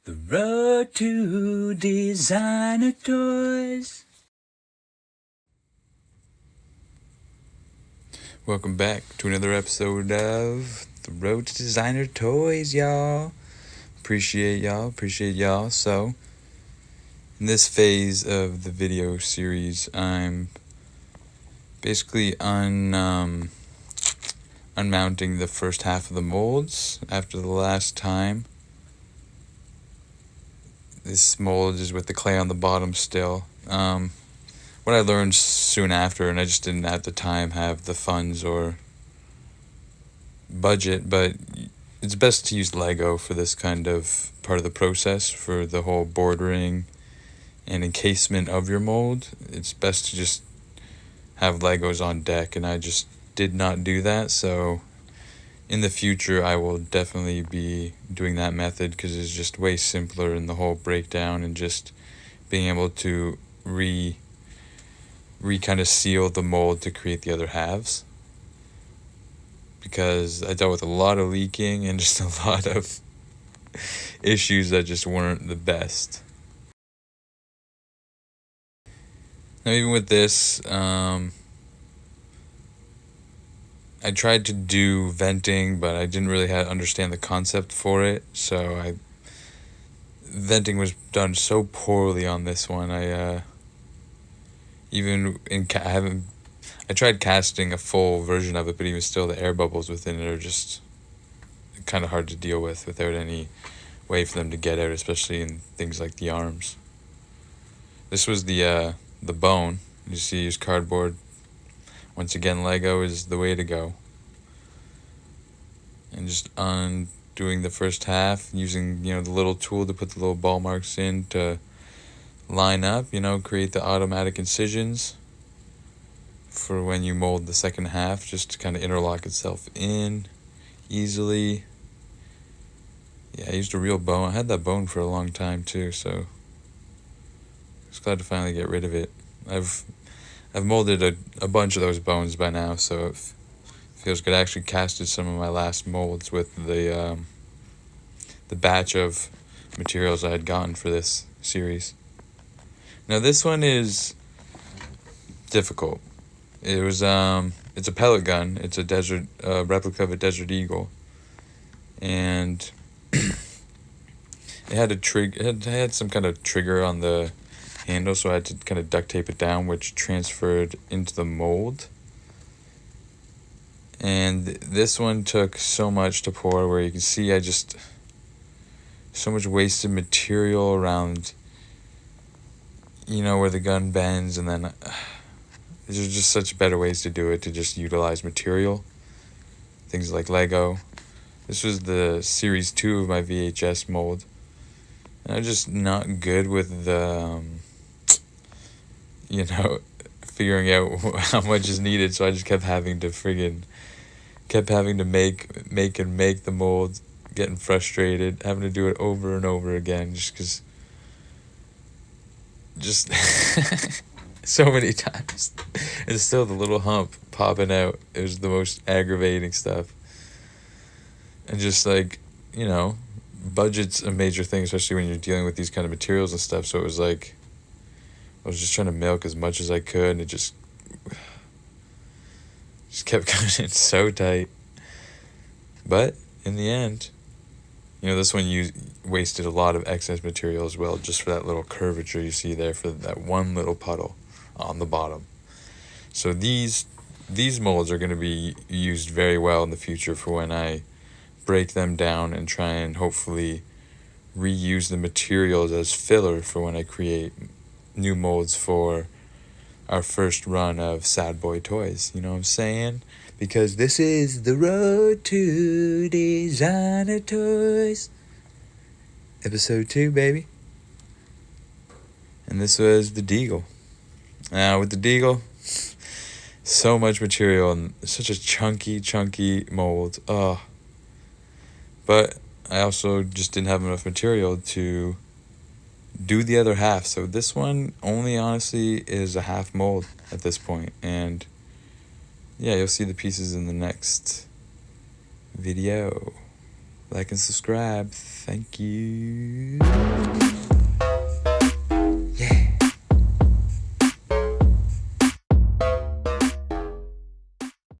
The road to designer toys. Welcome back to another episode of The Road to Designer Toys, y'all. Appreciate y'all. So, in this phase of the video series, I'm basically unmounting the first half of the molds after the last time. This mold is with the clay on the bottom still. What I learned soon after, and I just didn't at the time have the funds or budget, but it's best to use Lego for this kind of part of the process, for the whole bordering and encasement of your mold. It's best to just have Legos on deck, and I just did not do that, so in the future I will definitely be doing that method because it's just way simpler in the whole breakdown and just being able to re kind of seal the mold to create the other halves, because I dealt with a lot of leaking and just a lot of issues that just weren't the best. Now even with this, I tried to do venting, but I didn't really understand the concept for it, so venting was done so poorly on this one. I tried casting a full version of it, but even still the air bubbles within it are just kind of hard to deal with without any way for them to get out, especially in things like the arms. This was the bone. You see, use cardboard. Once again, Lego is the way to go. And just undoing the first half, using, the little tool to put the little ball marks in to line up, create the automatic incisions for when you mold the second half, just to kind of interlock itself in easily. Yeah, I used a real bone. I had that bone for a long time too, so I was glad to finally get rid of it. I've molded a bunch of those bones by now, so it feels good. I actually casted some of my last molds with the batch of materials I had gotten for this series. Now this one is difficult. It was it's a pellet gun. It's a desert replica of a Desert Eagle, and it had a It had some kind of trigger on the handle, so I had to kind of duct tape it down, which transferred into the mold. And this one took so much to pour, where you can see so much wasted material around, where the gun bends, and then there's just such better ways to do it, to just utilize material. Things like Lego. This was the Series 2 of my VHS mold. And I'm just not good with the, figuring out how much is needed, so I just kept having to make the mold, getting frustrated, having to do it over and over again, just so many times. And still the little hump popping out. It was the most aggravating stuff. And just budget's a major thing, especially when you're dealing with these kind of materials and stuff. So it was like I was just trying to milk as much as I could, and it just kept coming in so tight. But in the end, this one wasted a lot of excess material as well, just for that little curvature you see there, for that one little puddle on the bottom. So these molds are going to be used very well in the future for when I break them down and try and hopefully reuse the materials as filler for when I create new molds for our first run of SADBOYTOYZ. You know what I'm saying? Because this is the road to designer toys. Ep.02, baby. And this was the Deagle. Now with the Deagle, so much material and such a chunky mold. But I also just didn't have enough material to do the other half. So this one only honestly is a half mold at this point. And yeah, you'll see the pieces in the next video. Like and subscribe. Thank you.